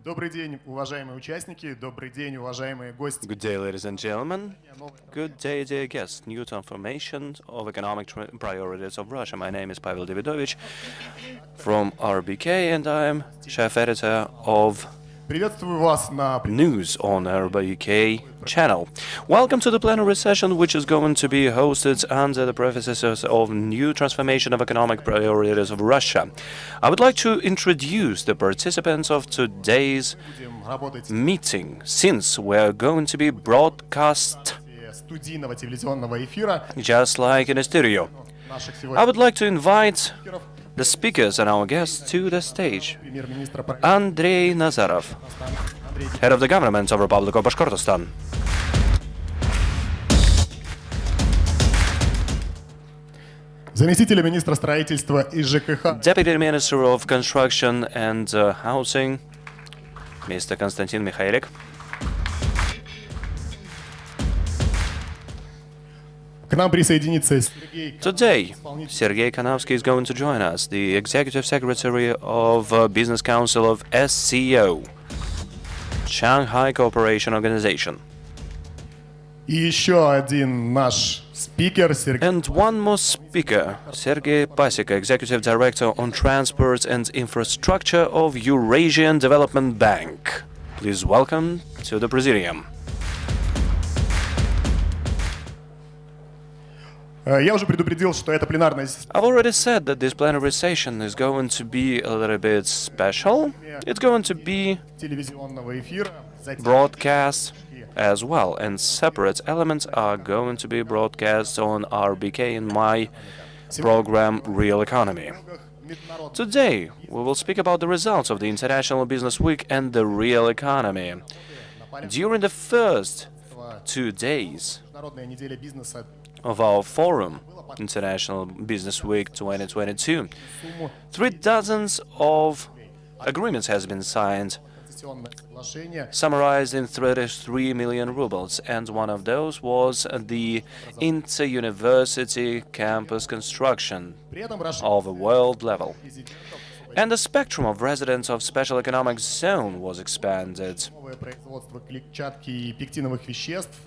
Добрый день, уважаемые участники. Добрый день, уважаемые гости. Good day, ladies and gentlemen. Good day, dear guests. New transformation of economic priorities of Russia. My name is Pavel Davidovich from RBK, and I am chief editor of Приветствую вас на news on RBK channel. Welcome to the plenary session, which is going to be hosted under the prefaces of new transformation of economic priorities of Russia. I would like to introduce the participants of today's будем работать meeting, since we are going to be broadcast студийного телевизионного эфира just like in a stereo. наших I would сегодняшних like to invite спикеров. the speakers and our guests to the stage. Премьер-министра правительства Andrei Nazarov, Андрей head of the government of Republic of Bashkortostan. заместителя министра строительства и ЖКХ Deputy Minister of Construction and Housing, Mr. Konstantin Mikhailik. к нам присоединится Сергей Today, Sergei Kanavsky is going to join us, the Executive Secretary of Business Council of SCO, Shanghai Cooperation Organization. и еще один наш спикер Сергей And one more speaker, Sergei Pasika, Executive Director on Transport and Infrastructure of Eurasian Development Bank. Please welcome to the Presidium. Я уже предупредил, что это пленарная I've already said that this plenary session is going to be a little bit special. It's going to be телевизионного эфира. Затем broadcast as well, and separate elements are going to be broadcast on RBK in my program Real Economy. Today, we will speak about the results of the International Business Week and the real economy. During the first 2 days Международная неделя бизнеса of our forum, International Business Week 2022, 3 dozens of agreements has been signed, концессионное соглашение summarized in 33 million rubles, and one of those was the inter-university campus construction при этом Россия of a world level. And the spectrum of residents of Special Economic Zone was expanded. новое производство клетчатки и пектиновых веществ,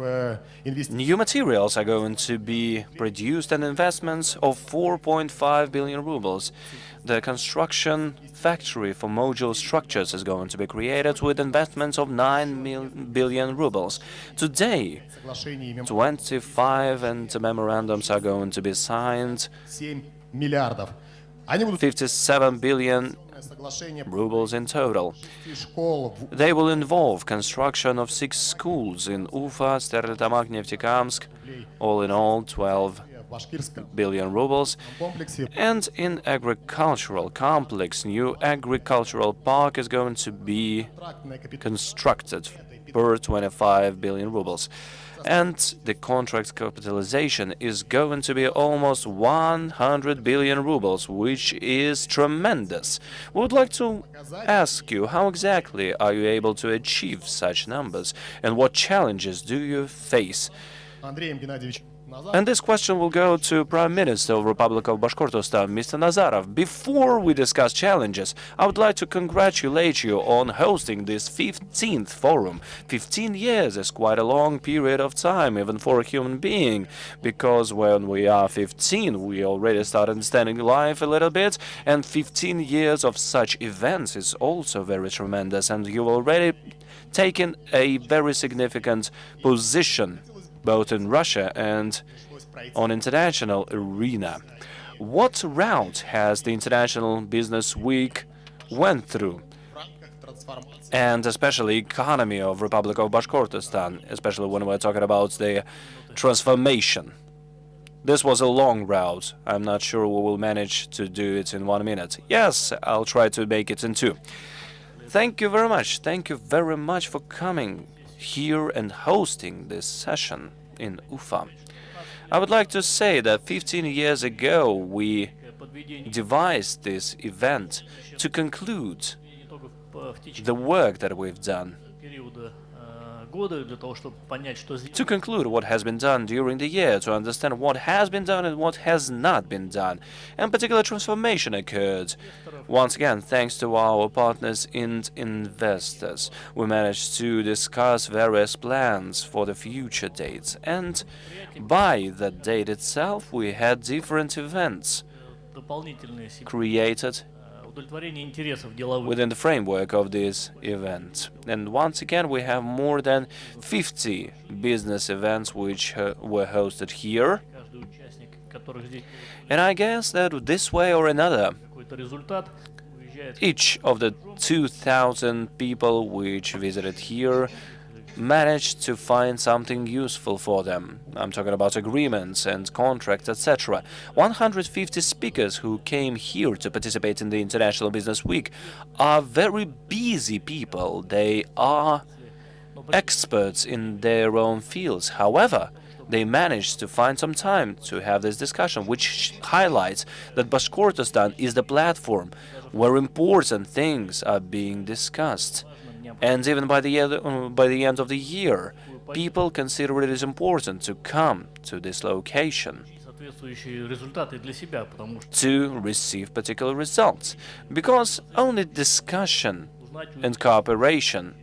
инвестиции New materials are going to be produced and investments of 4.5 billion rubles. The construction factory for module structures is going to be created with investments of 9 billion rubles. Today, соглашений 25 and memorandums are going to be signed, 7 миллиардов. Они будут 57 billion соглашения rubles in total. школ в They will involve construction of 6 schools in Ufa, Stерлитамак, Neftekamsk, all in all 12 Башкирском billion rubles. комплексе. And in agricultural complex, new agricultural park is going to be Контрактная капитал constructed per 25 billion rubles. And the contract capitalization is going to be almost 100 billion rubles, which is tremendous. We would like to ask you, how exactly are you able to achieve such numbers, and what challenges do you face? Андреем Геннадьевичем Назаровым. And this question will go to Prime Minister of Republic of Bashkortostan, Mr. Nazarov. Before we discuss challenges, I would like to congratulate you on hosting this 15th forum. 15 years is quite a long period of time, even for a human being, because when we are 15, we already start understanding life a little bit, and 15 years of such events is also very tremendous, and you've already taken a very significant position both in Russia and on international arena. What route has the International Business Week went through, В рамках трансформации and especially economy of Republic of Bashkortostan, especially when we're talking about the transformation? This was a long route. I'm not sure we will manage to do it in 1 minute. Yes, I'll try to make it in 2. Thank you very much. Thank you very much for coming here and hosting this session in Ufa. I would like to say that 15 years ago we devised this event to conclude the work that we've done года, для того, чтобы понять, что To сделано. conclude what has been done during the year, to understand what has been done and what has not been done, and particular transformation occurred. Once again, thanks to our partners and investors, we managed to discuss various plans for the future dates, and by that date itself, we had different events Дополнительные created удовлетворение интересов деловых. within the framework of this event. And once again, we have more than 50 business events which were hosted here. Каждый участник, который здесь And I guess that this way or another, какой-то результат, уезжает each of the 2,000 people which visited here managed to find something useful for them. I'm talking about agreements and contracts, etc. 150 speakers who came here to participate in the International Business Week are very busy people. They are experts in their own fields. However, they managed to find some time to have this discussion, which highlights that Bashkortostan is the platform where important things are being discussed. And even by the end of the year, people consider it is important to come to this location соответствующие результаты для себя, потому что to receive particular results. Because only discussion and cooperation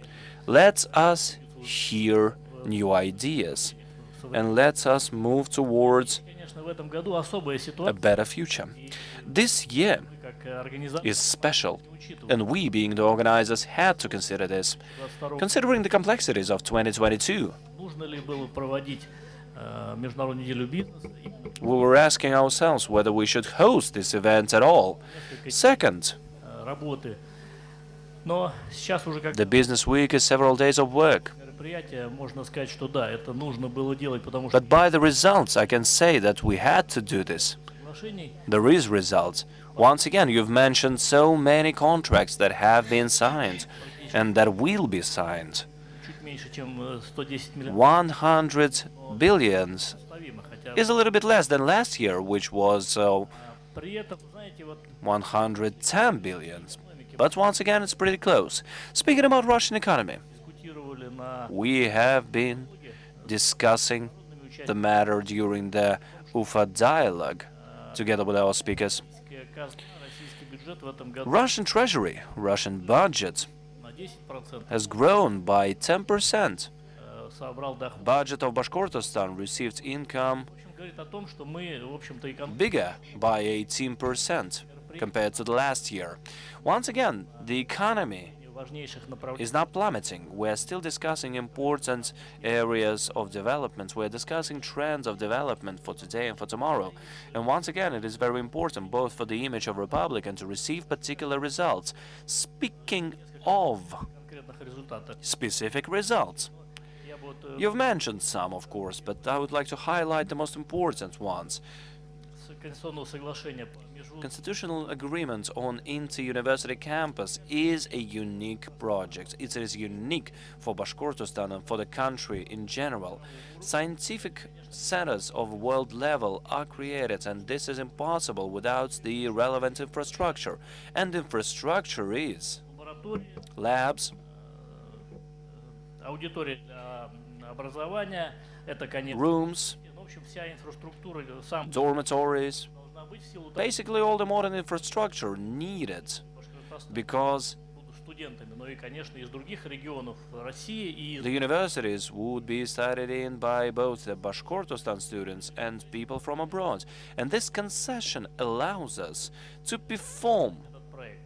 lets us hear new ideas and lets us move towards конечно, в этом году особая a ситуация, better future. This year как организация is special, and we, being the organizers, had to consider this. Considering the complexities of 2022, нужно ли было проводить Международную неделю бизнеса. we were asking ourselves whether we should host this event at all. Second, Работы. Но сейчас уже как the business week is several days of work. мероприятие, можно сказать, что да, это нужно было делать, потому что But by the results, I can say that we had to do this. соглашений There is results. Once again, you've mentioned so many contracts that have been signed and that will be signed. чуть меньше, чем 110 миллионов 100 billions ставимо, хотя is a little bit less than last year, which was при этом, знаете, вот 110 billions. But once again, it's pretty close. Speaking about Russian economy, дискутировали на we have been discussing the matter during the UFA dialogue together with our speakers. российский бюджет в этом году Russian treasury, Russian budget на 10% has grown by 10%. собрал доход. Budget of Bashkortostan received income В общем, говорит о том, что мы, в общем-то, bigger by 18% compared to the last year. Once again, the economy важнейших направлений is not plummeting. We are still discussing important areas of development. We are discussing trends of development for today and for tomorrow. And once again, it is very important both for the image of Republic and to receive particular results. Speaking of конкретных результатов. specific results, Я бы вот you've mentioned some, of course, but I would like to highlight the most important ones. с конституционного соглашения между Constitutional agreement on inter-university campus is a unique project. It is unique for Bashkortostan and for the country in general. Scientific centers of world level are created, and this is impossible without the relevant infrastructure. And infrastructure is лаборатории, labs, аудитория для образования, это, конечно, rooms, в общем, вся инфраструктура сам dormitories, должна быть в силу того, basically all the modern infrastructure needed что Башкортостан because будут студентами, но и, конечно, из других регионов России и из the universities would be studied in by both the Bashkortostan students and people from abroad. And this concession allows us to perform этот проект.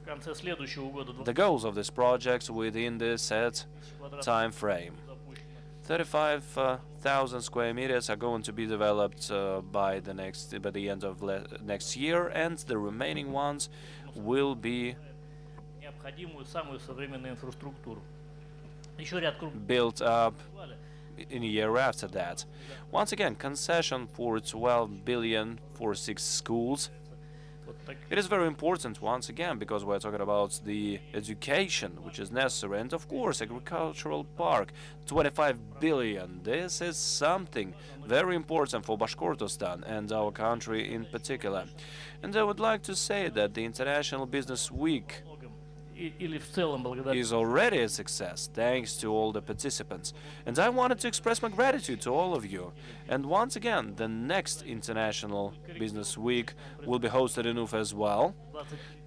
В конце следующего года the goals of this project within the set 20 квадратных time frame. запущено. 35,000 square meters are going to be developed by the end of next year, and the remaining ones will be Необходимую самую современную инфраструктуру. Еще ряд крупных built up бывали. in a year after that. Once again, concession for 12 billion for 6 schools. Вот так, It is very important once again because we're talking about the education which is necessary, and of course agricultural park, 25 billion. This is something very important for Bashkortostan and our country in particular. And I would like to say that the International Business Week многом. или в целом благодаря is already a success thanks to all the participants. And I wanted to express my gratitude to all of you. And once again, the next International Business Week will be hosted in Ufa as well.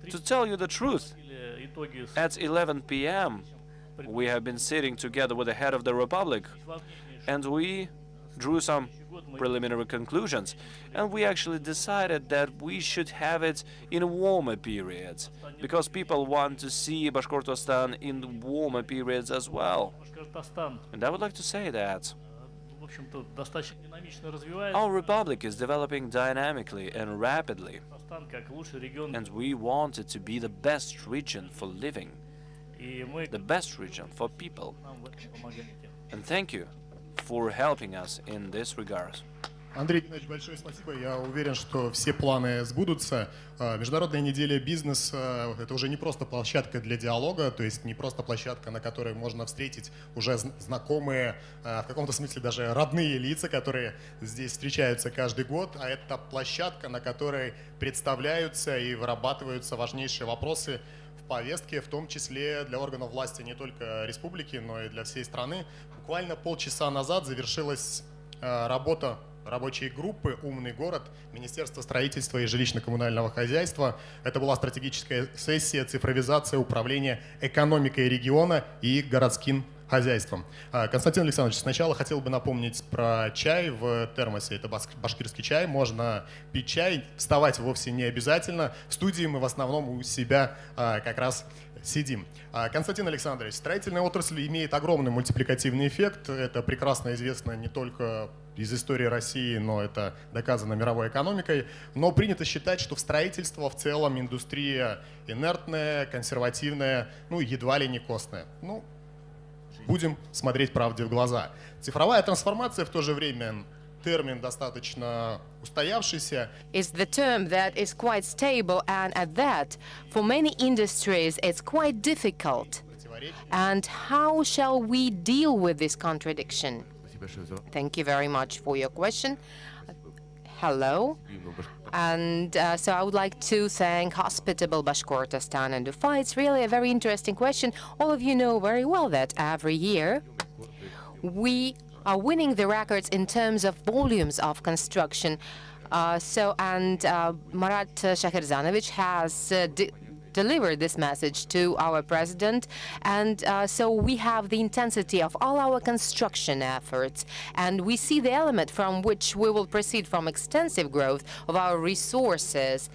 To tell you the truth, итоги at 11 p.m., we have been sitting together with the head of the Republic, and we drew some preliminary conclusions, and we actually decided that we should have it in warmer periods, because people want to see Bashkortostan in warmer periods as well. Башкортостан, And I would like to say that в общем-то, достаточно динамично развивается. our republic is developing dynamically and rapidly, Башкортостан как лучший регион, and we want it to be the best region for living, и мы the best region for people. нам в этом помогаете. And thank you for helping us in this regard. Андрей Геннадьевич, большое спасибо. Я уверен, что все планы сбудутся. Международная неделя бизнеса — это уже не просто площадка для диалога, то есть не просто площадка, на которой можно встретить уже знакомые, в каком-то смысле даже родные лица, которые здесь встречаются каждый год, а это площадка, на которой представляются и вырабатываются важнейшие вопросы в повестке, в том числе для органов власти не только республики, но и для всей страны. Буквально полчаса назад завершилась работа рабочей группы «Умный город» Министерства строительства и жилищно-коммунального хозяйства. Это была стратегическая сессия «Цифровизация управления экономикой региона и городским хозяйством». Константин Александрович, сначала хотел бы напомнить про чай в термосе. Это башкирский чай. Можно пить чай, вставать вовсе не обязательно. В студии мы в основном у себя как раз сидим. Константин Александрович, строительная отрасль имеет огромный мультипликативный эффект. Это прекрасно известно не только из истории России, но это доказано мировой экономикой. Но принято считать, что в строительство в целом индустрия инертная, консервативная, едва ли не костная. Будем смотреть правде в глаза. Цифровая трансформация в то же время термин достаточно устоявшийся. Is the term that is quite stable, and at that, for many industries, it's quite difficult. And how shall we deal with this contradiction? Thank you very much for your question. Hello. And so I would like to thank hospitable Bashkortostan and Ufa. It's really a very interesting question. All of you know very well that every year we are winning the records in terms of volumes of construction. Marat Shahirzanovich has delivered this message to our president, and so we have the intensity of all our construction efforts, and we see the element from which we will proceed from extensive growth of our resources,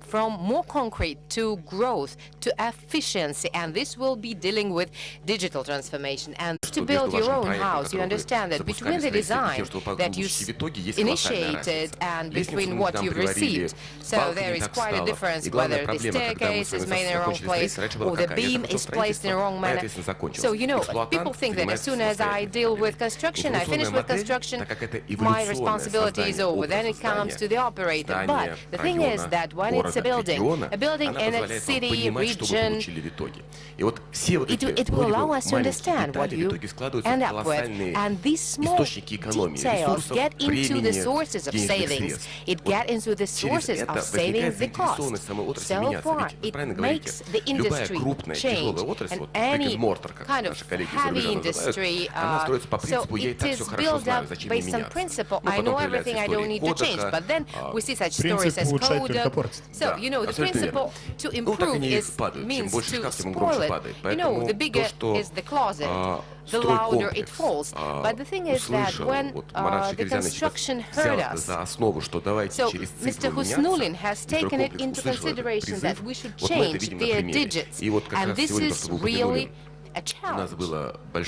from more concrete to growth to efficiency, and this will be dealing with digital transformation. And to build your own house, you understand that between the design that you initiated and between what you've received, so there is quite a difference whether the staircase is made in the wrong place or the beam is placed in the wrong manner. So, people think that as soon as I deal with construction, I finish with construction, my responsibility is over. Then it comes to the operator. But the thing is that when it's a building in a city, region, it will allow us to understand what you end up with. And these small details get into the sources of savings. It gets into the sources of saving the cost. So far, it makes the industry change. And any kind of heavy industry, so it is built up based on principle. I know everything, I don't need to change. But then we see such stories as Kodak. So, the principle to improve means to spoil it. The bigger is the closet, the louder it falls. But the thing is that when the construction hurt us, so Mr. Husnulin has taken it into consideration that we should change their digits. And this is really a challenge.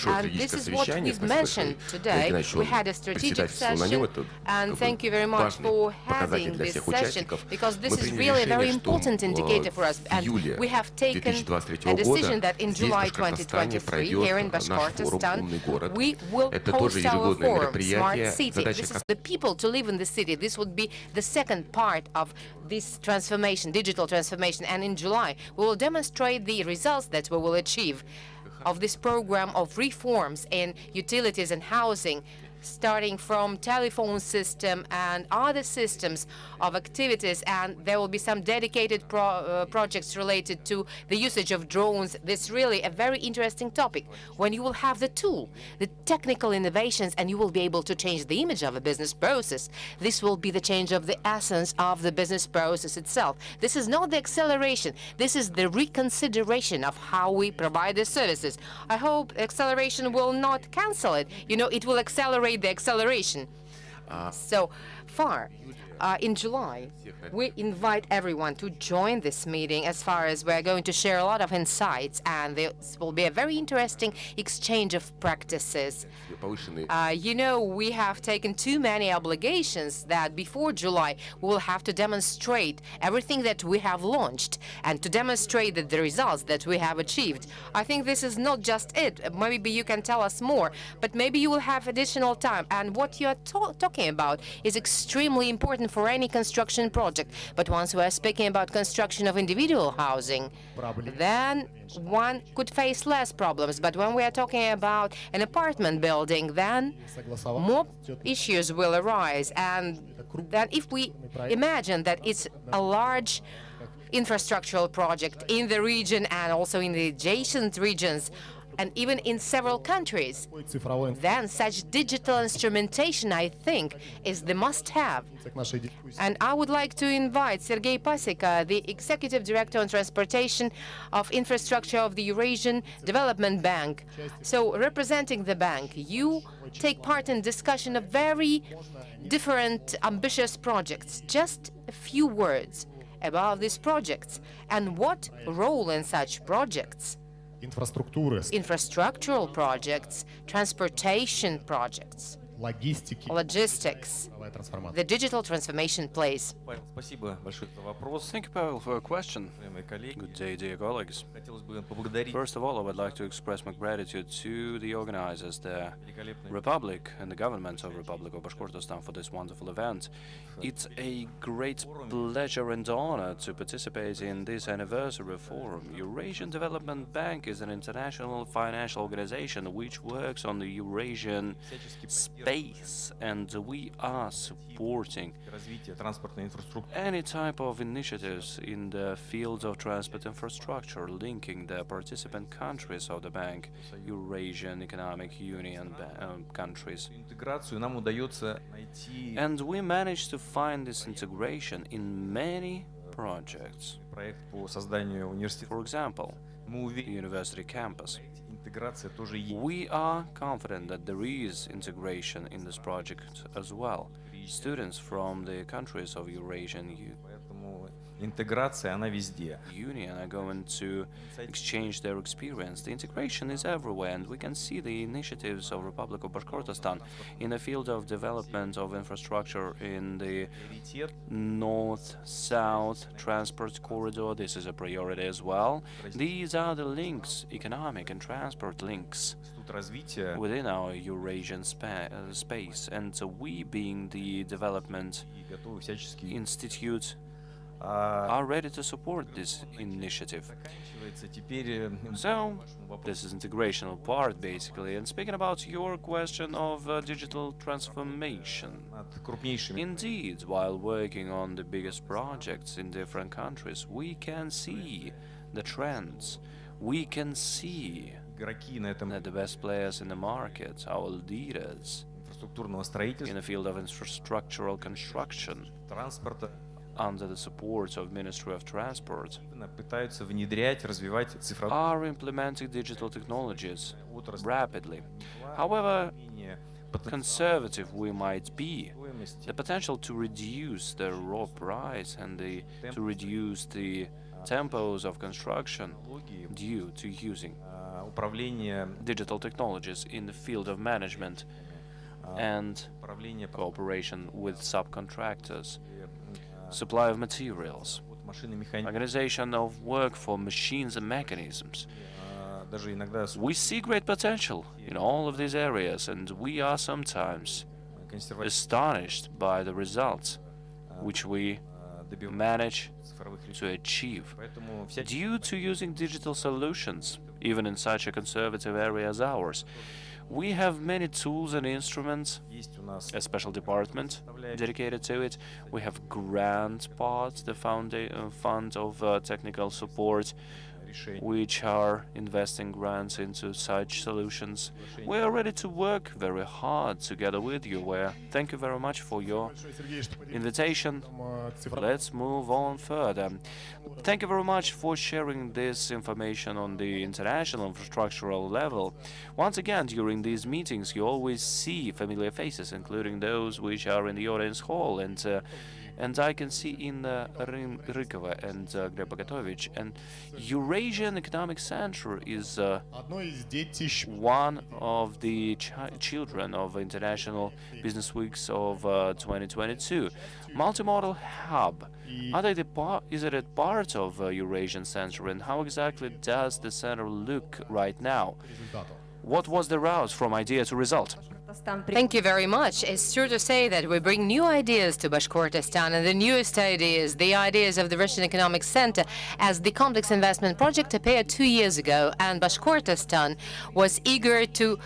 And this is what we've mentioned today. We had a strategic session, and thank you very much for having this session, because this is really a very important indicator for us. And we have taken a decision that in July 2023, here in Bashkortostan, we will host our forum, Smart City. This is the people to live in the city. This would be the second part of this transformation, digital transformation. And in July, we will demonstrate the results that we will achieve of this program of reforms in utilities and housing. starting from telephone system and other systems of activities, and there will be some dedicated projects related to the usage of drones. This is really a very interesting topic. When you will have the tool, the technical innovations, and you will be able to change the image of a business process, this will be the change of the essence of the business process itself. This is not the acceleration. This is the reconsideration of how we provide the services. I hope acceleration will not cancel it. You know, it will accelerate the acceleration. So far, in July, we invite everyone to join this meeting, as far as we're going to share a lot of insights, and this will be a very interesting exchange of practices. You know, we have taken too many obligations that before July we will have to demonstrate everything that we have launched and to demonstrate that the results that we have achieved. I think this is not just it. Maybe you can tell us more, but maybe you will have additional time. And what you're talking about is extremely important for any construction project. But once we're speaking about construction of individual housing, then one could face less problems. But when we are talking about an apartment building, then more issues will arise. And then if we imagine that it's a large infrastructural project in the region and also in the adjacent regions, and even in several countries, then such digital instrumentation, I think, is the must-have. And I would like to invite Sergei Pasika, the Executive Director on Transportation of Infrastructure of the Eurasian Development Bank. So, representing the bank, you take part in discussion of very different ambitious projects. Just a few words about these projects and what role in such projects. Infrastructural projects, transportation projects, logistics, the digital transformation plays. Thank you, Pavel, for your question. Good day, dear colleagues. First of all, I would like to express my gratitude to the organizers, the Republic and the government of Republic of Bashkortostan, for this wonderful event. It's a great pleasure and honor to participate in this anniversary forum. Eurasian Development Bank is an international financial organization which works on the Eurasian space, and we are supporting any type of initiatives in the field of transport infrastructure, linking the participant countries of the bank, Eurasian Economic Union countries. And we managed to find this integration in many projects. For example, the university campus. We are confident that there is integration in this project as well. Students from the countries of Eurasian Union are going to exchange their experience. The integration is everywhere, and we can see the initiatives of Republic of Bashkortostan in the field of development of infrastructure in the north-south transport corridor. This is a priority as well. These are the links, economic and transport links, within our Eurasian space, and we, being the development institute, are ready to support this initiative. So, this is integrational part, basically. And speaking about your question of digital transformation, indeed, while working on the biggest projects in different countries, we can see the trends. We can see that the best players in the market, our leaders in the field of infrastructural construction, under the support of Ministry of Transport, are implementing digital technologies rapidly. However conservative we might be, the potential to reduce the raw price and to reduce the tempos of construction due to using digital technologies in the field of management and cooperation with subcontractors, supply of materials, organization of work for machines and mechanisms. We see great potential in all of these areas, and we are sometimes astonished by the results which we manage to achieve due to using digital solutions, even in such a conservative area as ours. We have many tools and instruments, a special department dedicated to it. We have grant part, the fund of technical support, which are investing grants into such solutions. We are ready to work very hard together with you. Thank you very much for your invitation. Let's move on further. Thank you very much for sharing this information on the international infrastructural level. Once again, during these meetings, you always see familiar faces, including those which are in the audience hall, and I can see in Rykova and Gleb Bogatovich. And Eurasian Economic Center is one of the children of International Business Weeks of 2022. Multimodal hub. Is it a part of Eurasian Center, and how exactly does the center look right now? What was the route from idea to result? Thank you very much. It's true to say that we bring new ideas to Bashkortostan, and the newest ideas, the ideas of the Russian Economic Center, as the complex investment project appeared 2 years ago, and Bashkortostan was eager to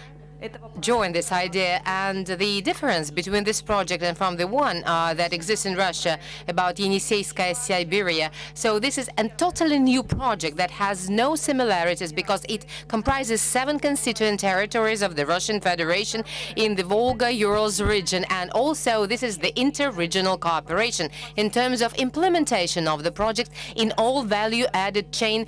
join this idea. And the difference between this project and from the one that exists in Russia about Yeniseiskaya Siberia, so this is a totally new project that has no similarities because it comprises 7 constituent territories of the Russian Federation in the Volga-Urals region, and also this is the inter-regional cooperation in terms of implementation of the project in all value-added chain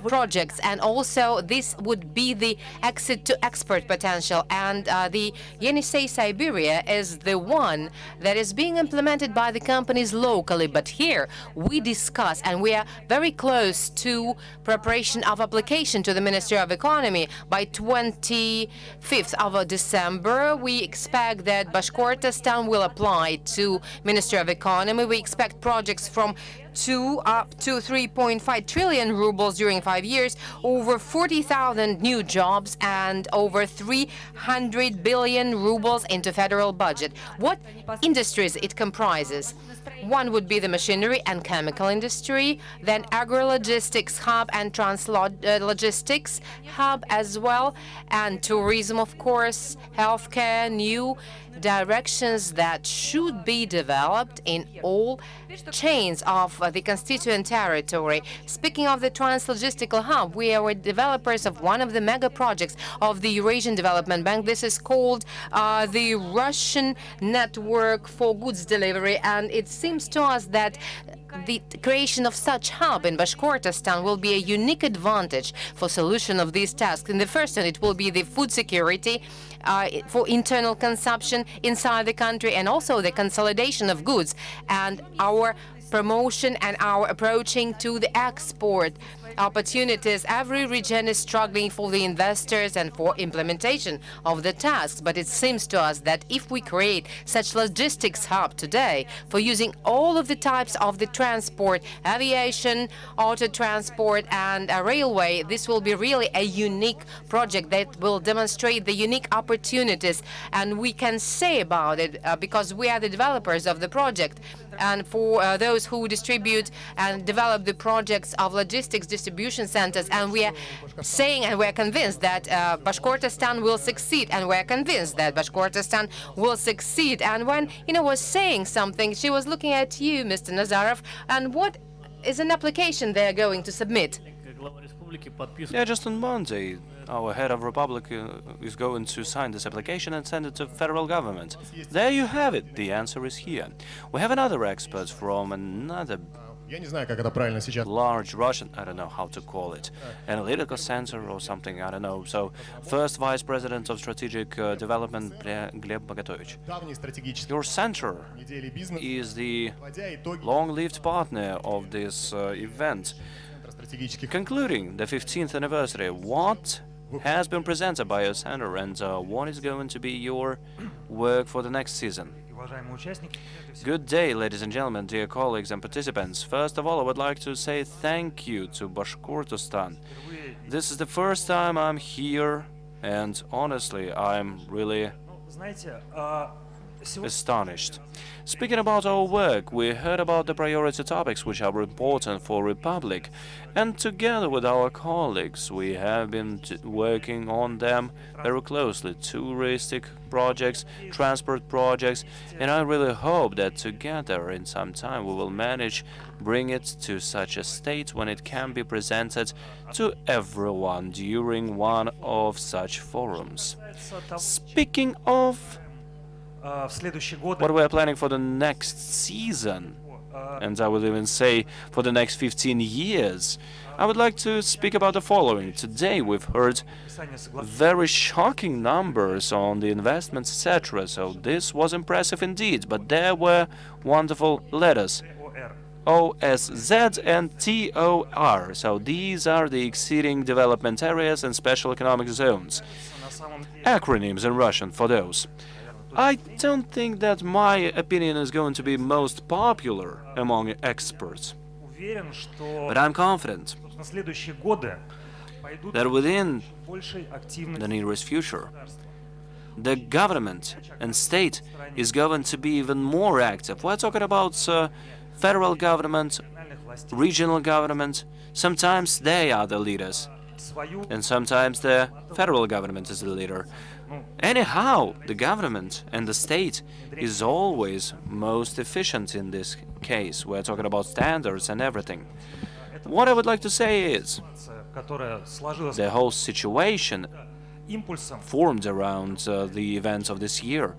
projects, and also this would be the exit to export potential, and the Yenisei Siberia is the one that is being implemented by the companies locally. But here we discuss, and we are very close to preparation of application to the Ministry of Economy. By 25th of December, we expect that Bashkortostan will apply to Ministry of Economy. We expect projects from 2 up to 3.5 trillion rubles during 5 years, over 40,000 new jobs, and over 300 billion rubles into federal budget. What industries it comprises? One would be the machinery and chemical industry, then agro-logistics hub and trans-logistics hub as well, and tourism, of course, healthcare, new directions that should be developed in all chains of the constituent territory. Speaking of the trans-logistical hub, we are developers of one of the mega projects of the Eurasian Development Bank. This is called the Russian Network for Goods Delivery, and it seems to us that the creation of such hub in Bashkortostan will be a unique advantage for solution of these tasks. In the first one, it will be the food security for internal consumption inside the country, and also the consolidation of goods and our promotion and our approaching to the export opportunities. Every region is struggling for the investors and for implementation of the tasks, but it seems to us that if we create such logistics hub today for using all of the types of the transport, aviation, auto transport, and a railway, this will be really a unique project that will demonstrate the unique opportunities, and we can say about it because we are the developers of the project. And for those who distribute and develop the projects of logistics distribution centers, and we are saying and we are convinced that Bashkortostan will succeed, and we are convinced that Bashkortostan will succeed. And when Ina was saying something, she was looking at you, Mr. Nazarov, and what is an application they are going to submit? Yeah, just on Monday, our head of Republic is going to sign this application and send it to federal government. There you have it. The answer is here. We have another expert from another large Russian, I don't know how to call it, analytical center or something, I don't know. So, first Vice President of Strategic Development, Gleb Bogatovich. Your center is the long-lived partner of this event. Concluding the 15th anniversary, what has been presented by your center, and what is going to be your work for the next season? Good day, ladies and gentlemen, dear colleagues and participants. First of all, I would like to say thank you to Bashkortostan. This is the first time I'm here, and honestly, I'm really astonished. Speaking about our work, we heard about the priority topics which are important for Republic, and together with our colleagues we have been working on them very closely. Touristic projects, transport projects, and I really hope that together in some time we will manage bring it to such a state when it can be presented to everyone during one of such forums. Speaking of what we are planning for the next season, and I would even say for the next 15 years, I would like to speak about the following. Today we've heard very shocking numbers on the investments, etc. So this was impressive indeed, but there were wonderful letters. OSZ and TOR. So these are the exceeding development areas and special economic zones. Acronyms in Russian for those. I don't think that my opinion is going to be most popular among experts, but I'm confident that within the nearest future, the government and state is going to be even more active. We're talking about federal government, regional government. Sometimes they are the leaders, and sometimes the federal government is the leader. Anyhow, the government and the state is always most efficient in this case. We're talking about standards and everything. What I would like to say is the whole situation formed around the events of this year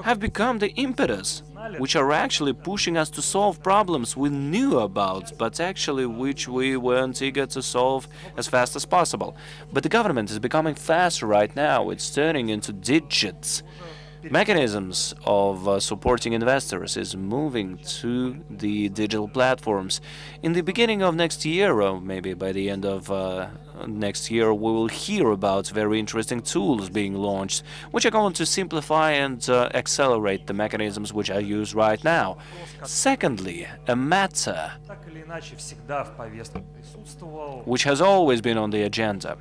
have become the impetus which are actually pushing us to solve problems we knew about, but actually which we weren't eager to solve as fast as possible. But the government is becoming faster right now. It's turning into digits. Mechanisms of supporting investors is moving to the digital platforms. In the beginning of next year, or maybe by the end of next year, we will hear about very interesting tools being launched, which are going to simplify and accelerate the mechanisms which are used right now. Secondly, a matter which has always been on the agenda.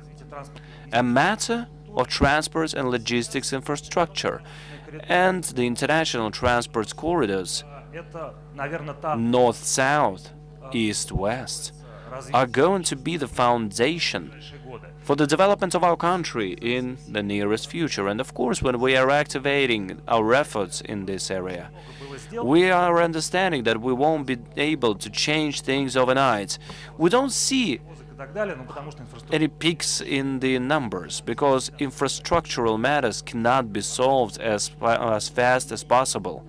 A matter of transport and logistics infrastructure and the international transport corridors, north-south, east-west, are going to be the foundation for the development of our country in the nearest future. And of course, when we are activating our efforts in this area, we are understanding that we won't be able to change things overnight. We don't see any peaks in the numbers because infrastructural matters cannot be solved as fast as possible,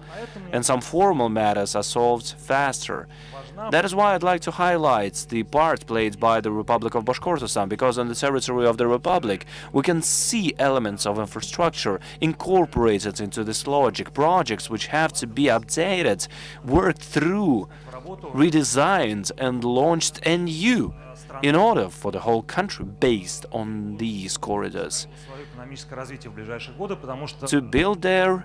and some formal matters are solved faster. That is why I'd like to highlight the part played by the Republic of Bashkortostan, because on the territory of the Republic we can see elements of infrastructure incorporated into this logic, projects which have to be updated, worked through, redesigned and launched anew in order for the whole country based on these corridors to build their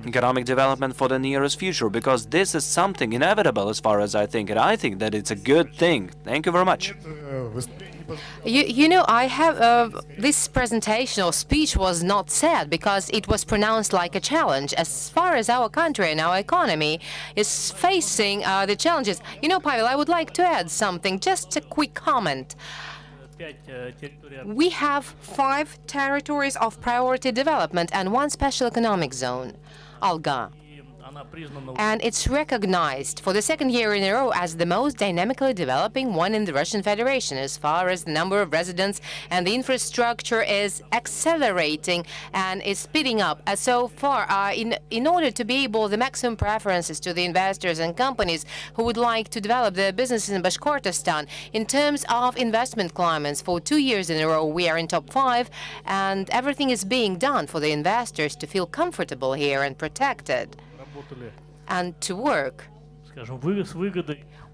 economic development for the nearest future, because this is something inevitable as far as I think, and I think that it's a good thing. Thank you very much. You know, I have this presentation or speech was not said because it was pronounced like a challenge. As far as our country and our economy is facing the challenges, you know, Pavel, I would like to add something, just a quick comment. We have 5 territories of priority development and 1 special economic zone, Alga. And it's recognized for the 2nd year in a row as the most dynamically developing one in the Russian Federation as far as the number of residents, and the infrastructure is accelerating and is speeding up. So far, in order to be able the maximum preferences to the investors and companies who would like to develop their businesses in Bashkortostan, in terms of investment climates, for 2 years in a row we are in top 5, and everything is being done for the investors to feel comfortable here and protected, and to work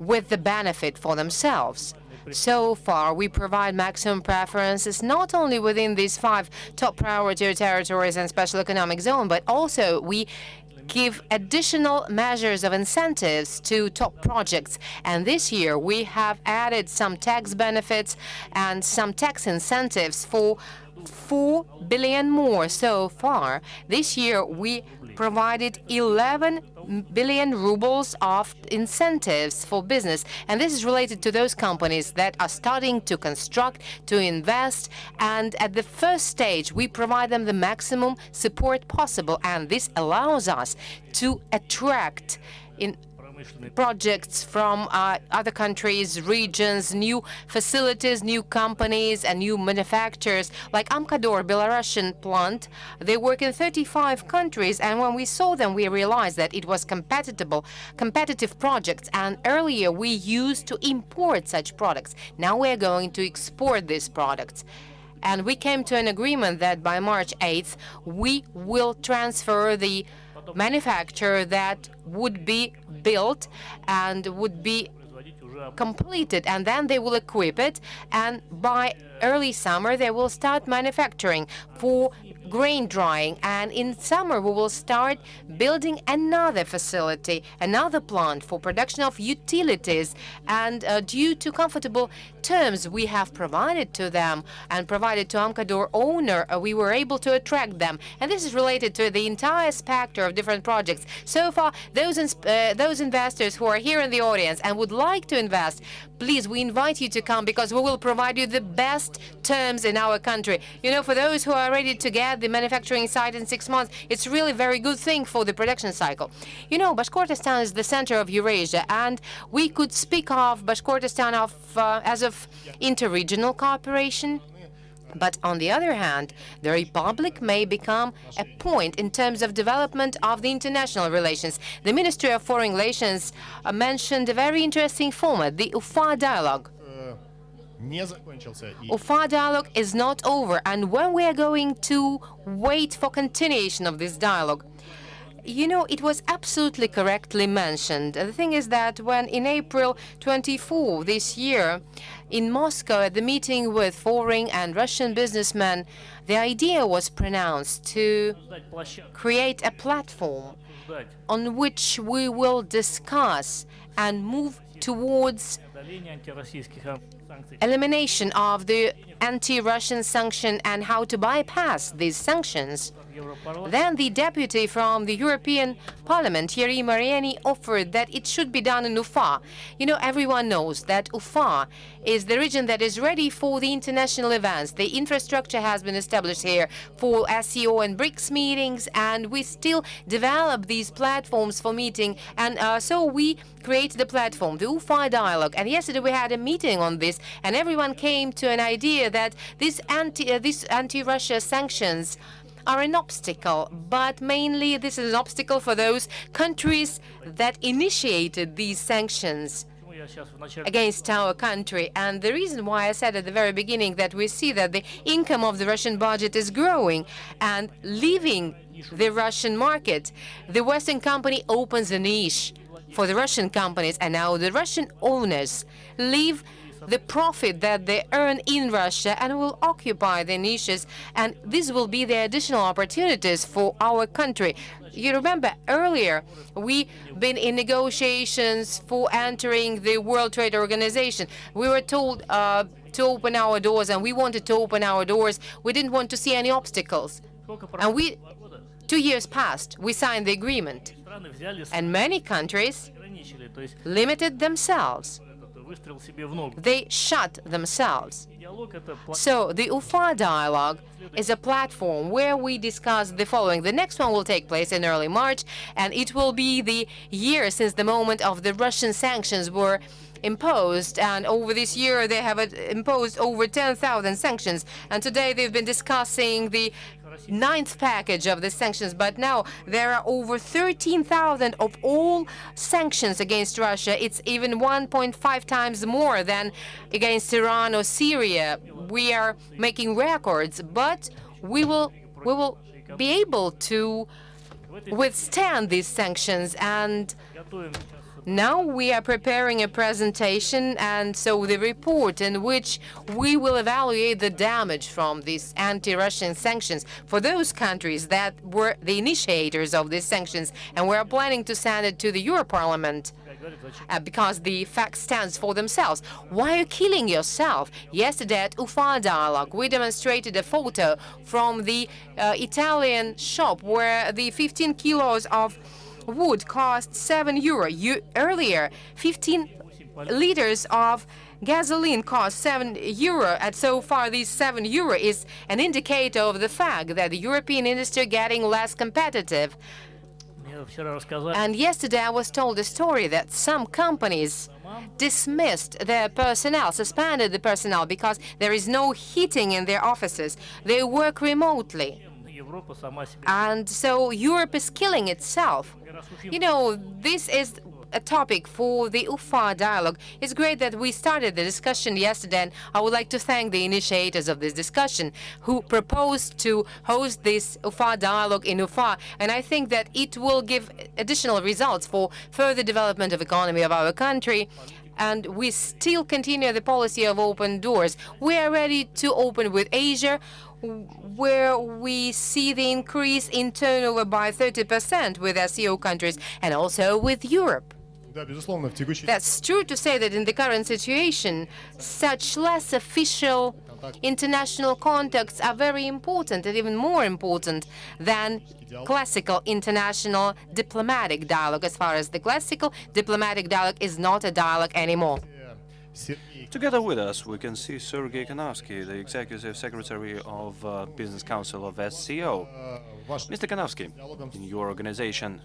with the benefit for themselves. So far, we provide maximum preferences not only within these 5 top priority territories and special economic zone, but also we give additional measures of incentives to top projects. And this year, we have added some tax benefits and some tax incentives for 4 billion more so far. This year, we provided 11 billion rubles of incentives for business. And this is related to those companies that are starting to construct, to invest. And at the first stage, we provide them the maximum support possible. And this allows us to attract projects from other countries, regions, new facilities, new companies, and new manufacturers. Like Amkador, Belarusian plant, they work in 35 countries, and when we saw them, we realized that it was competitive projects, and earlier we used to import such products. Now we're going to export these products. And we came to an agreement that by March 8th, we will transfer the manufacture that would be built and would be completed, and then they will equip it, and by early summer they will start manufacturing for grain drying, and in summer we will start building another facility, another plant for production of utilities. And due to comfortable terms we have provided to them and provided to Amkador owner, we were able to attract them. And this is related to the entire spectrum of different projects. So far, those investors who are here in the audience and would like to invest, please, we invite you to come, because we will provide you the best terms in our country. You know, for those who are ready to get the manufacturing site in 6 months, it's really a very good thing for the production cycle. You know, Bashkortostan is the center of Eurasia, and we could speak of Bashkortostan as of interregional cooperation. But on the other hand, the Republic may become a point in terms of development of the international relations. The Ministry of Foreign Relations mentioned a very interesting format, the UFA dialogue. UFA dialogue is not over, and when we are going to wait for continuation of this dialogue? You know, it was absolutely correctly mentioned. The thing is that when in April 24 this year, in Moscow at the meeting with foreign and Russian businessmen, the idea was pronounced to create a platform on which we will discuss and move towards elimination of the anti-Russian sanction and how to bypass these sanctions. Then the deputy from the European Parliament, Thierry Mariani, offered that it should be done in Ufa. You know, everyone knows that Ufa is the region that is ready for the international events. The infrastructure has been established here for SEO and BRICS meetings, and we still develop these platforms for meeting. And so we created the platform, the Ufa dialogue. And yesterday we had a meeting on this, and everyone came to an idea that these anti-Russia sanctions are an obstacle, but mainly this is an obstacle for those countries that initiated these sanctions against our country. And the reason why I said at the very beginning that we see that the income of the Russian budget is growing and leaving the Russian market, the Western company opens a niche for the Russian companies, and now the Russian owners leave the profit that they earn in Russia and will occupy the niches, and this will be the additional opportunities for our country. You remember earlier we've been in negotiations for entering the World Trade Organization. We were told to open our doors, and we wanted to open our doors. We didn't want to see any obstacles. And 2 years passed, we signed the agreement, and many countries limited themselves. They shut themselves. So the UFA dialogue is a platform where we discuss the following. The next one will take place in early March, and it will be the year since the moment of the Russian sanctions were imposed. And over this year, they have imposed over 10,000 sanctions. And today they've been discussing the 9th package of the sanctions, but now there are over 13,000 of all sanctions against Russia. It's even 1.5 times more than against Iran or Syria. We are making records, but we will be able to withstand these sanctions. And now we are preparing a presentation, and so the report in which we will evaluate the damage from these anti-Russian sanctions for those countries that were the initiators of these sanctions, and we are planning to send it to the Europarliament. because the fact stands for themselves. Why are you killing yourself? Yesterday at Ufa Dialogue, we demonstrated a photo from the Italian shop where the 15 kilos of wood cost €7. Earlier, 15 liters of gasoline cost €7, and so far this €7 is an indicator of the fact that the European industry getting less competitive. And yesterday I was told a story that some companies dismissed their personnel, suspended the personnel because there is no heating in their offices. They work remotely. And so Europe is killing itself. You know, this is a topic for the Ufa dialogue. It's great that we started the discussion yesterday, and I would like to thank the initiators of this discussion who proposed to host this Ufa dialogue in Ufa. And I think that it will give additional results for further development of economy of our country. And we still continue the policy of open doors. We are ready to open with Asia, where we see the increase in turnover by 30% with SCO countries, and also with Europe. That's true to say that in the current situation, such less official international contacts are very important, and even more important than classical international diplomatic dialogue, as far as the classical diplomatic dialogue is not a dialogue anymore. Together with us, we can see Sergei Kanavsky, the Executive Secretary of Business Council of SCO. Mr. Kanavsky, in your organization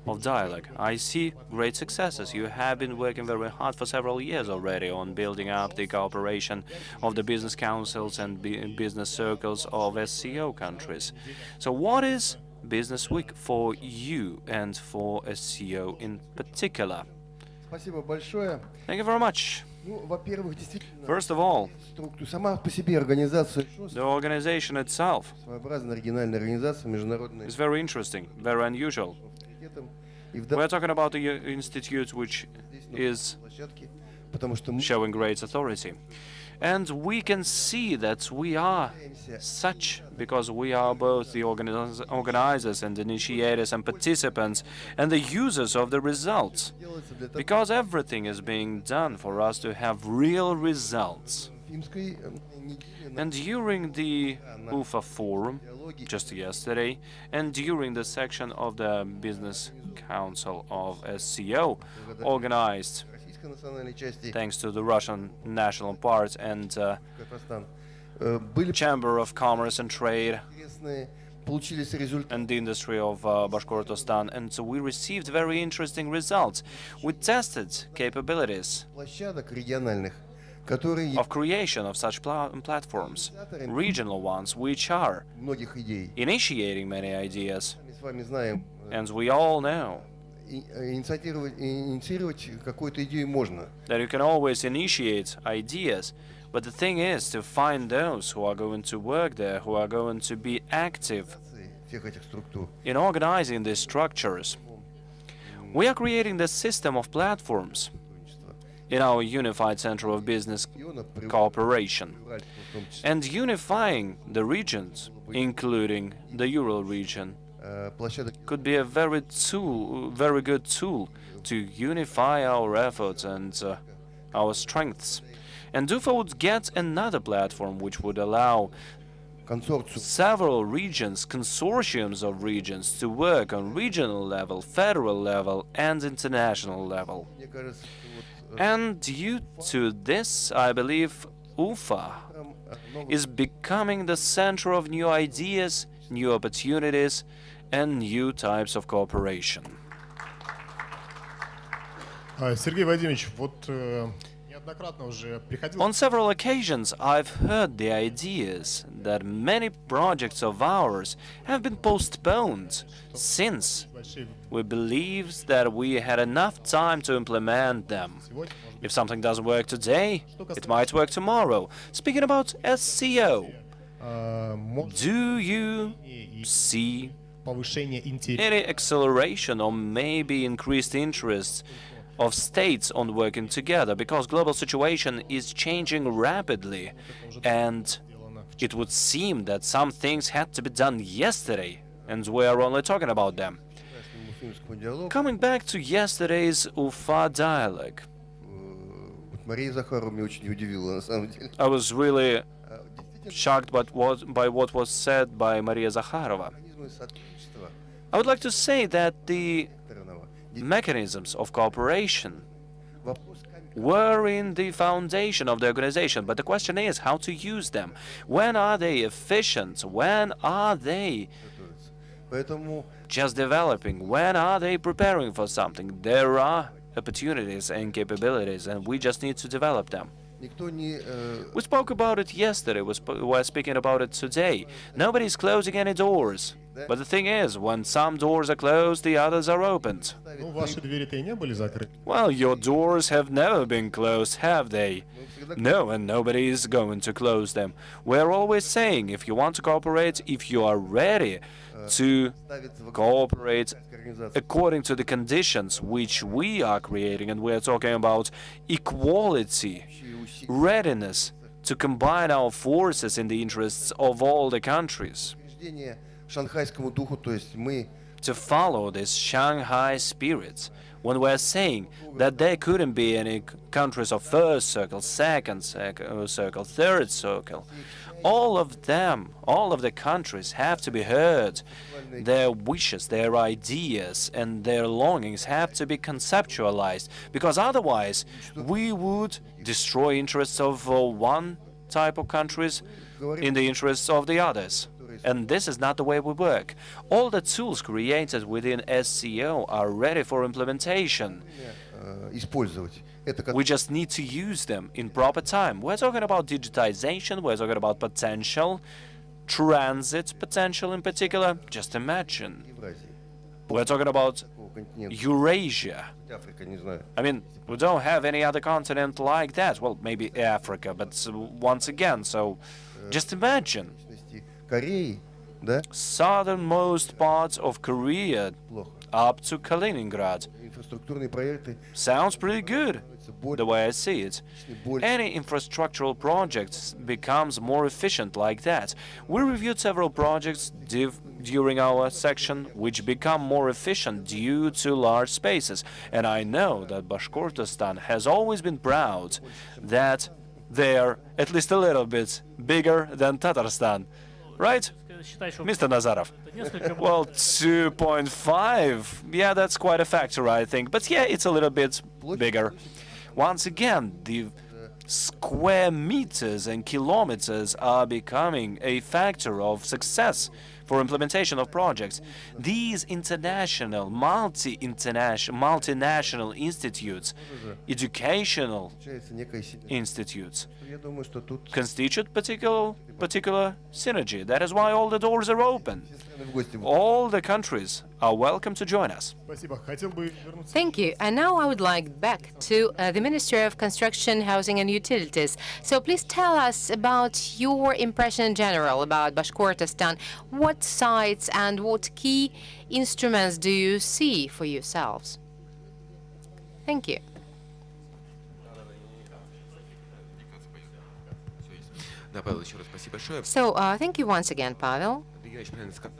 of Dialogue, I see great successes. You have been working very hard for several years already on building up the cooperation of the business councils and business circles of SCO countries. So what is Business Week for you and for SCO in particular? Thank you very much. First of all, the organization itself is very interesting, very unusual. We're talking about the institute which is showing great authority. And we can see that we are such because we are both the organizers and initiators and participants and the users of the results. Because everything is being done for us to have real results. And during the UFA forum, just yesterday, and during the section of the Business Council of SCO, organized thanks to the Russian national part and Chamber of Commerce and Trade and the industry of Bashkortostan, and so we received very interesting results. We tested capabilities of creation of such platforms, regional ones, which are initiating many ideas, and we all know that you can always initiate ideas, but the thing is to find those who are going to work there, who are going to be active in organizing these structures. We are creating the system of platforms in our unified center of business cooperation and unifying the regions, including the Ural region, could be a very good tool to unify our efforts and our strengths. And UFA would get another platform which would allow several regions, consortiums of regions, to work on regional level, federal level, and international level. And due to this, I believe UFA is becoming the center of new ideas, new opportunities, and new types of cooperation. Сергей Вадимович, вот неоднократно уже приходил. On several occasions, I've heard the ideas that many projects of ours have been postponed since we believed that we had enough time to implement them. If something doesn't work today, it might work tomorrow. Speaking about SCO, do you see any acceleration or maybe increased interest of states on working together, because global situation is changing rapidly, and it would seem that some things had to be done yesterday, and we are only talking about them. финскому диалогу, Coming back to yesterday's Ufa dialogue, Мария Захарова меня очень удивила, на самом деле. I was really Действительно, shocked by what was said by Maria Zakharova. механизмы сотрудничества I would like to say that the экторного mechanisms of cooperation вопрос were in the foundation of the organization, but the question is how to use them. When are they efficient? When are they готовится. Поэтому just developing? When are they preparing for something? There are opportunities and capabilities, and we just need to develop them. никто не We spoke about it yesterday, we're speaking about it today. Nobody's closing any doors. But the thing is, when some doors are closed, the others are opened. Ну, ваши двери-то и не были закрыты. Well, your doors have never been closed, have they? No, and nobody is going to close them. We're always saying, if you want to cooperate, if you are ready to ставится в cooperate организации. according to the conditions which we are creating, and we're talking about equality, readiness to combine our forces in the interests of all the countries, Убеждение шанхайскому духу, то есть мы to follow this Shanghai spirit. When we're saying that there couldn't be any countries of first circle, second circle, third circle, all of them, all of the countries have to be heard. Their wishes, their ideas, and their longings have to be conceptualized, because otherwise we would destroy interests of one type of countries in the interests of the others. And this is not the way we work. All the tools created within SCO are ready for implementation. использовать. Это как We just need to use them in proper time. We're talking about digitization, we're talking about potential, transit potential in particular. Just imagine. Евразии. We're talking about Такого континента. Eurasia. Африка, не знаю. I mean, we don't have any other continent like that. Well, maybe Africa, but once again, so just imagine. В частности, Кореи, да, Southernmost parts of Korea плохо. up to Kaliningrad. Инфраструктурные проекты Sounds pretty good, становятся the way I see it. больше. Any infrastructural project becomes more efficient like that. We reviewed several projects during our section which become more efficient due to large spaces. And I know that Bashkortostan has always been proud that they're at least a little bit bigger than Tatarstan. Right, Считай, что Mr. Nazarov? это несколько Well, 2.5, yeah, that's quite a factor, I think. But yeah, it's a little bit bigger. Once again, the square meters and kilometers are becoming a factor of success for implementation of projects. These international, multinational institutes, educational Получается некая синергия. institutes, Я думаю, что тут constitute particular synergy. That is why all the doors are open. все страны в гости будут. All the countries are welcome to join us. Спасибо. Хотел бы вернуться. Thank you. And now I would like back to the Ministry of Construction, Housing and Utilities. So please tell us about your impression in general about Bashkortostan. What sites and what key instruments do you see for yourselves? Thank you. Да, Павел, еще раз спасибо большое. So thank you once again, Pavel. Андрей Ильич правильно сказал.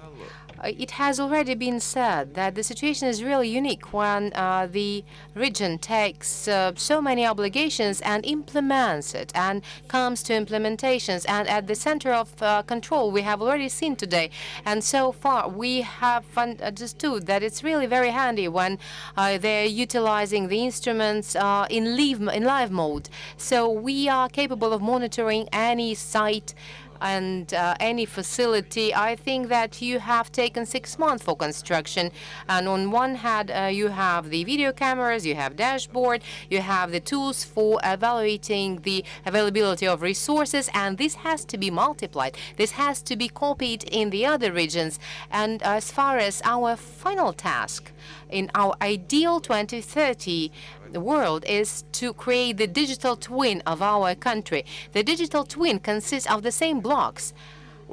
It has already been said that the situation is really unique when the region takes so many obligations and implements it and comes to implementations. And at the center of control, we have already seen today. And so far, we have understood that it's really very handy when they're utilizing the instruments in live mode. So we are capable of monitoring any site and any facility. I think that you have taken 6 months for construction, and on one hand you have the video cameras, you have dashboard, you have the tools for evaluating the availability of resources, and this has to be multiplied. This has to be copied in the other regions. And as far as our final task in our ideal 2030 world is to create the digital twin of our country. The digital twin consists of the same blocks: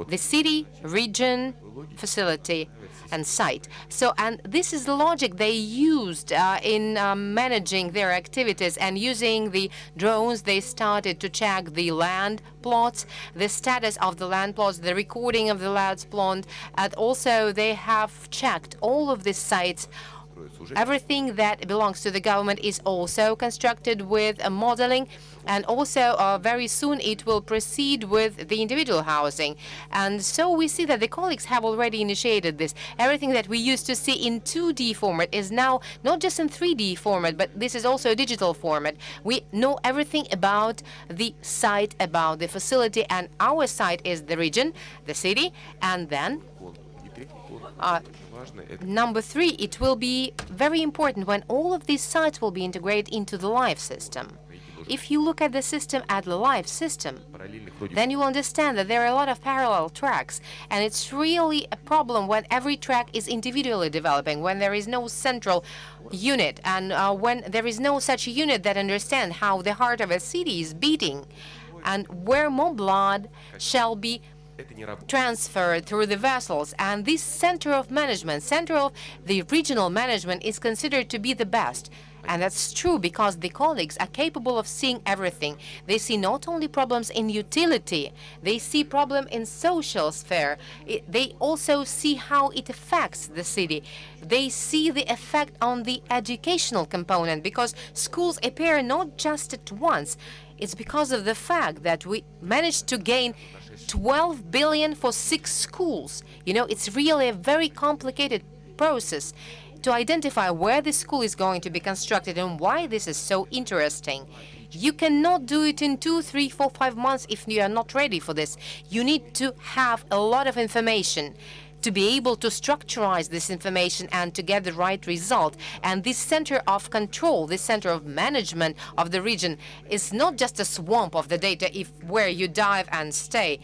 the city, region, facility, and site. So, and this is the logic they used in managing their activities, and using the drones, they started to check the land plots, the status of the land plots, the recording of the land plot, and also they have checked all of the sites everything that belongs to the government is also constructed with modeling, and also very soon it will proceed with the individual housing. And so we see that the colleagues have already initiated this. Everything that we used to see in 2D format is now not just in 3D format, but this is also a digital format. We know everything about the site, about the facility, and our site is the region, the city, and then number 3, it will be very important when all of these sites will be integrated into the live system. If you look at the system at the live system, then you will understand that there are a lot of parallel tracks, and it's really a problem when every track is individually developing, when there is no central unit, and when there is no such unit that understands how the heart of a city is beating, and where more blood shall be transferred through the vessels. And this center of management, center of the regional management, is considered to be the best. And that's true because the colleagues are capable of seeing everything. They see not only problems in utility, they see problem in social sphere. They also see how it affects the city. They see the effect on the educational component, because schools appear not just at once. It's because of the fact that we managed to gain 12 billion for 6 schools. You know, it's really a very complicated process to identify where the school is going to be constructed and why this is so interesting. You cannot do it in 2, 3, 4, 5 months if you are not ready for this. You need to have a lot of information to be able to structurize this information and to get the right result. And this center of control, this center of management of the region is not just a swamp of the data where you dive and stay.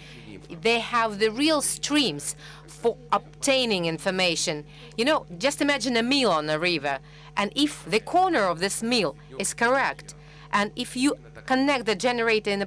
They have the real streams for obtaining information. You know, just imagine a mill on a river, and if the corner of this mill is correct, and if you connect the generator in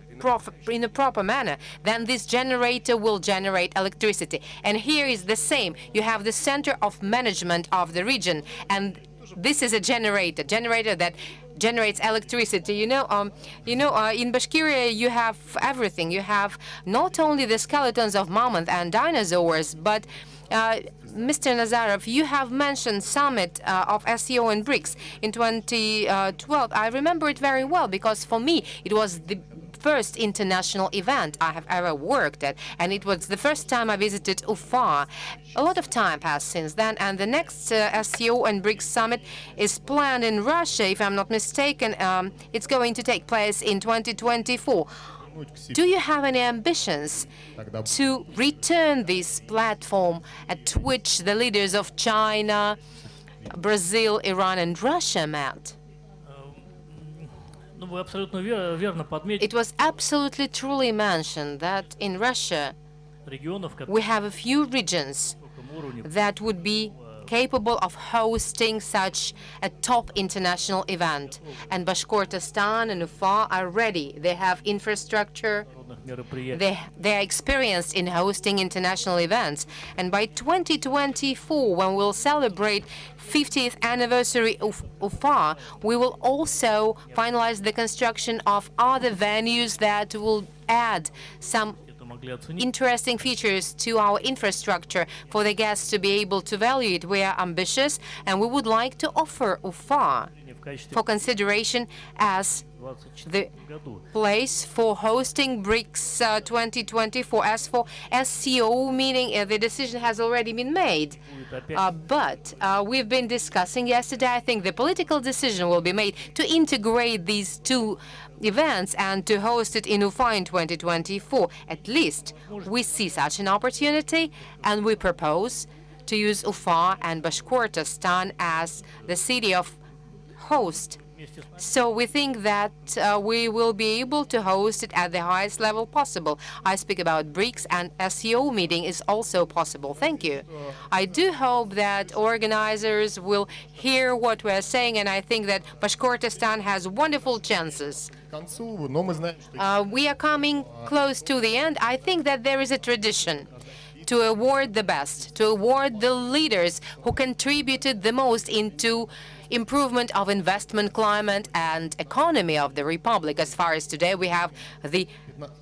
a proper manner, then this generator will generate electricity. And here is the same. You have the center of management of the region, and this is a generator that generates electricity. In Bashkiria you have everything. You have not only the skeletons of mammoth and dinosaurs, but Mr. Nazarov, you have mentioned summit of SEO and BRICS in 2012. I remember it very well because for me it was the first international event I have ever worked at, and it was the first time I visited Ufa. A lot of time passed since then, and the next SEO and BRICS summit is planned in Russia, if I'm not mistaken. It's going to take place in 2024. Do you have any ambitions to return this platform at which the leaders of China, Brazil, Iran, and Russia met? It was absolutely truly mentioned that in Russia we have a few regions that would be capable of hosting such a top international event. And Bashkortostan and Ufa are ready. They have infrastructure. They are experienced in hosting international events. And by 2024, when we'll celebrate 50th anniversary of Ufa, we will also finalize the construction of other venues that will add some interesting features to our infrastructure for the guests to be able to value it. We are ambitious, and we would like to offer Ufa for consideration as the place for hosting BRICS 2024. As for SCO meeting, the decision has already been made. But we've been discussing yesterday. I think the political decision will be made to integrate these two events and to host it in Ufa in 2024. At least we see such an opportunity, and we propose to use Ufa and Bashkortostan as the city of host. So we think that we will be able to host it at the highest level possible. I speak about BRICS, and SEO meeting is also possible. Thank you. I do hope that organizers will hear what we're saying, and I think that Bashkortostan has wonderful chances. We are coming close to the end. I think that there is a tradition to award the best, to award the leaders who contributed the most into improvement of investment climate and economy of the Republic. As far as today, we have the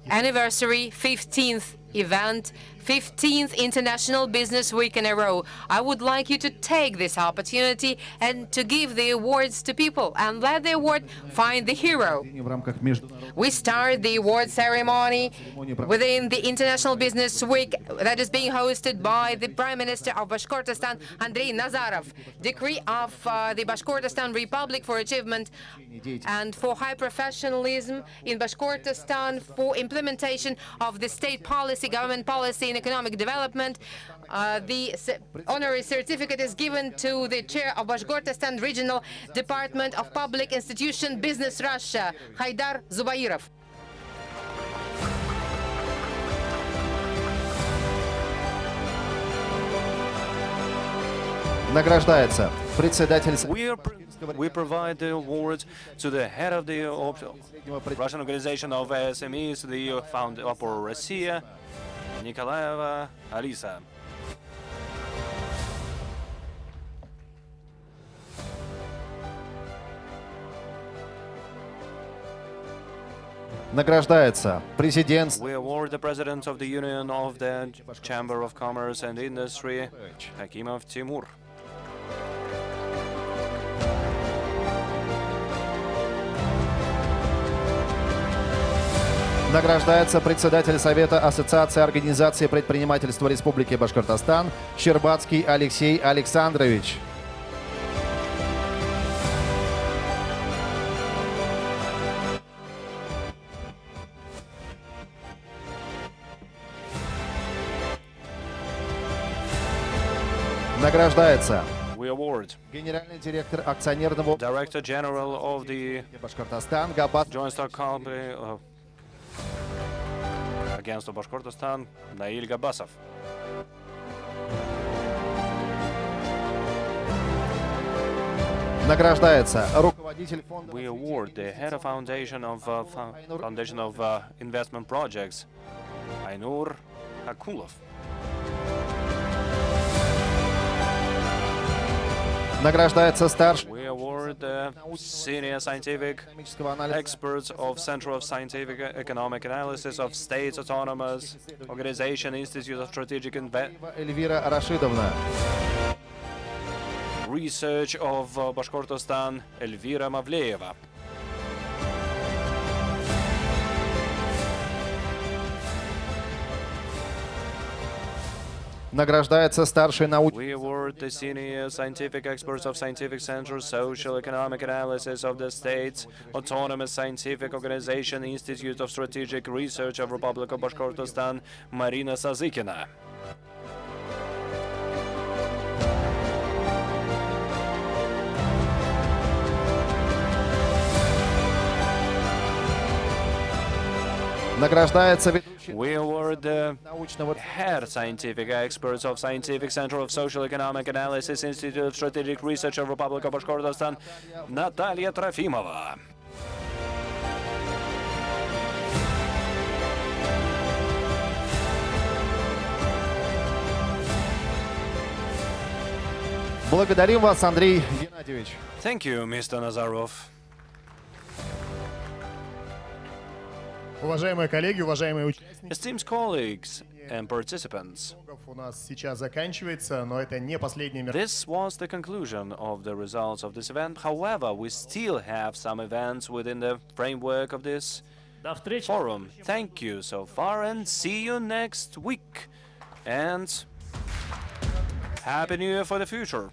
anniversary 15th event, 15th International Business Week in a row. I would like you to take this opportunity and to give the awards to people and let the award find the hero. We start the award ceremony within the International Business Week that is being hosted by the Prime Minister of Bashkortostan, Andrei Nazarov. Decree of the Bashkortostan Republic for achievement and for high professionalism in Bashkortostan for implementation of the state policy, government policy in economic development. The honorary certificate is given to the chair of Bashkortostan Regional Department of Public Institution Business Russia, Haydar Zubairov. Награждается председатель We provide the award to the head of the Russian Organization of SMEs, the founder of Russia, Nikolaeva Alisa. Награждается президент. We award the President of the Union of the Chamber of Commerce and Industry, Hakimov Timur. Награждается председатель Совета Ассоциации организации предпринимательства Республики Башкортостан Щербацкий Алексей Александрович. Награждается We award генеральный директор акционерного Director General of the Башкортостан Габбас Joint Stock Company Агентство Башкортостан Наиль Габасов. Награждается руководитель фонда. We award the head of Foundation of Investment Projects Айнур Акулов. Награждается старший We award the senior scientific experts of Center of Scientific Economic Analysis of States Autonomous Organization Institute of Strategic Эльвира Рашидовна. Research of Bashkortostan Elvira Mavleeva. Награждается старший научный. We award the senior scientific experts of Scientific Center, Social Economic Analysis of the States, Autonomous Scientific Organization, Institute of Strategic Research of Republic of Bashkortostan, Marina Sazykina. Награждается ведущий We award the научного head scientific experts of Scientific Center of Social Economic Analysis, Institute of Strategic Research of Republic of Bashkortostan, Наталья Трофимова. Благодарим вас, Андрей Геннадьевич. Thank you, Mr. Nazarov. Уважаемые коллеги, уважаемые участники, Esteemed colleagues and participants, у нас сейчас заканчивается, но это не последнее this мероприятие. was the conclusion of the results of this event. However, we still have some events within the framework of this До встречи. forum. Thank you so far and see you next week. And Happy New Year for the future.